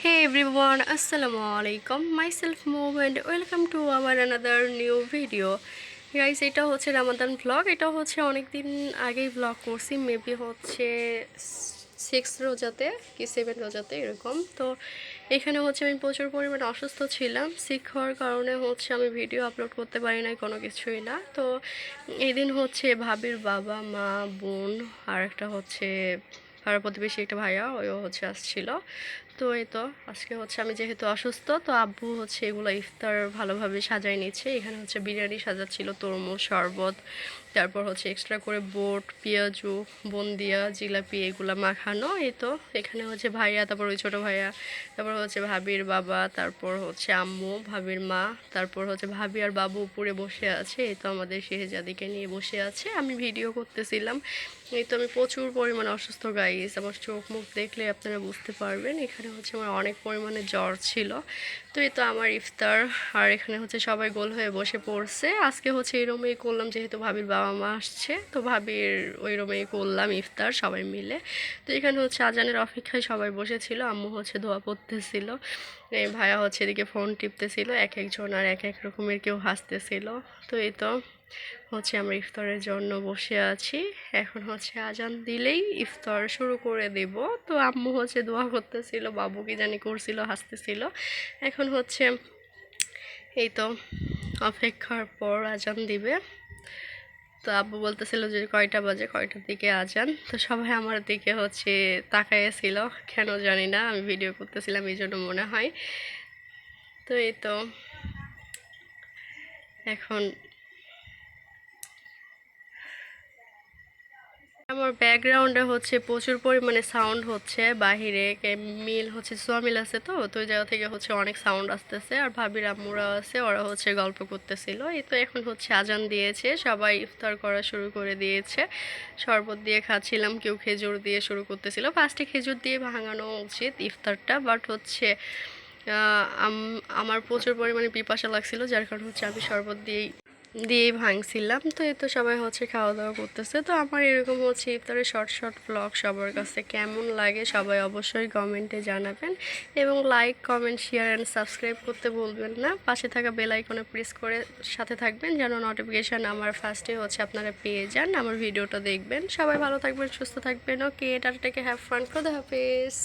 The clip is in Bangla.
Hey everyone, Assalamu alaikum. Myself Mo and welcome to our another new video. Guys, এটা হচ্ছে রামাদান vlog. এটা হচ্ছে অনেক দিন আগেই vlog করছি, মেবি হচ্ছে 6 রোজাতে কি 7 রোজাতে এরকম। তো এখানে হচ্ছে আমি প্রচুর পরিমাণে অসুস্থ ছিলাম, সিক হওয়ার কারণে হচ্ছে আমি ভিডিও আপলোড করতে পারি নাই, কোনো কিছুই না। তো এই দিন হচ্ছে ভাবির বাবা, মা, বোন আর একটা হচ্ছে পাড়া প্রতিবেশী একটা ভাইয়া, ওইও হচ্ছে আসছিল। তো এই তো আজকে হচ্ছে আমি যেহেতু অসুস্থ, তো আব্বু হচ্ছে এগুলো ইফতার ভালোভাবে সাজাই নিচ্ছে। এখানে হচ্ছে বিরিয়ানি সাজাচ্ছিল, তরমুজ, শরবত, তারপর হচ্ছে এক্সট্রা করে বোট, পেঁয়াজু, বন্দিয়া, জিলাপি এগুলো মাখানো। এই তো এখানে হচ্ছে ভাইয়া, তারপর ওই ছোটো ভাইয়া, তারপর হচ্ছে ভাবির বাবা, তারপর হচ্ছে আম্মু, ভাবির মা, তারপর হচ্ছে ভাবি আর বাবু উপরে বসে আছে। এই তো আমাদের শেহজাদিকে নিয়ে বসে আছে, আমি ভিডিও করতেছিলাম। এই তো আমি প্রচুর পরিমাণে অসুস্থ গাইস, আমার চোখ মুখ দেখলে আপনারা বুঝতে পারবেন। এখানে হচ্ছে আমার অনেক পরিমাণে জ্বর ছিল। তো এই তো আমার ইফতার, আর এখানে হচ্ছে সবাই গোল হয়ে বসে পড়ছে। আজকে হচ্ছে এই রুমেই করলাম, যেহেতু ভাবির বাবা মা আসছে, তো ভাবির ওই রুমেই করলাম ইফতার সবাই মিলে। তো এখানে হচ্ছে আজানের অপেক্ষায় সবাই বসেছিল, আম্মু হচ্ছে দোয়া পড়তেছিল, এই ভাইয়া হচ্ছে এদিকে ফোন টিপতেছিল, এক একজন আর এক এক রকমের কেউ হাসতেছিল। তো এই তো হচ্ছে আমরা ইফতারের জন্য বসে আছি। এখন হচ্ছে আজান দিলেই ইফতার শুরু করে দেব। তো আম্মু হচ্ছে দোয়া করতেছিল, বাবু কি জানি করছিল, হাসতেছিল। এখন হচ্ছে এই তো অপেক্ষার পর আজান দিবে। তো আব্বু বলতেছিল যে কয়টা বাজে, কয়টার দিকে আজান। তো সবাই আমার দিকে হচ্ছে তাকাইছিল, কেন জানি না, আমি ভিডিও করতেছিলাম এই জন্য মনে হয়। তো এই তো এখন আমার ব্যাকগ্রাউন্ডে হচ্ছে প্রচুর পরিমাণে সাউন্ড হচ্ছে, বাহিরে মিল হচ্ছে সোয়া মিল আছে, তো তো ওই জায়গা থেকে হচ্ছে অনেক সাউন্ড আসতেছে। আর ভাবির আম্মুরা আছে, ওরা হচ্ছে গল্প করতেছিল। এই তো এখন হচ্ছে আজান দিয়েছে, সবাই ইফতার করা শুরু করে দিয়েছে। শরবত দিয়ে খাচ্ছিলাম, কেউ খেজুর দিয়ে শুরু করতেছিল। ফার্স্টে খেজুর দিয়ে ভাঙানো উচিত ইফতারটা, বাট হচ্ছে আমার প্রচুর পরিমাণে পিপাসা লাগছিল, যার কারণে হচ্ছে আমি শরবত দিয়েই ভাঙছিলাম। তো এই তো সবাই হচ্ছে খাওয়া দাওয়া করতেছে। তো আমার এরকম হচ্ছে ইফতারের শর্ট শর্ট ব্লগ সবার কাছে কেমন লাগে সবাই অবশ্যই কমেন্টে জানাবেন, এবং like, comment, share and subscribe করতে ভুলবেন না। পাশে থাকা বেল আইকনে প্রেস করে সাথে থাকবেন, যেন নোটিফিকেশান আমার ফার্স্টে হচ্ছে আপনারা পেয়ে যান, আমার ভিডিওটা দেখবেন। সবাই ভালো থাকবেন, সুস্থ থাকবেন। Okay, tata, take care, have fun, খোদা হাফেজ।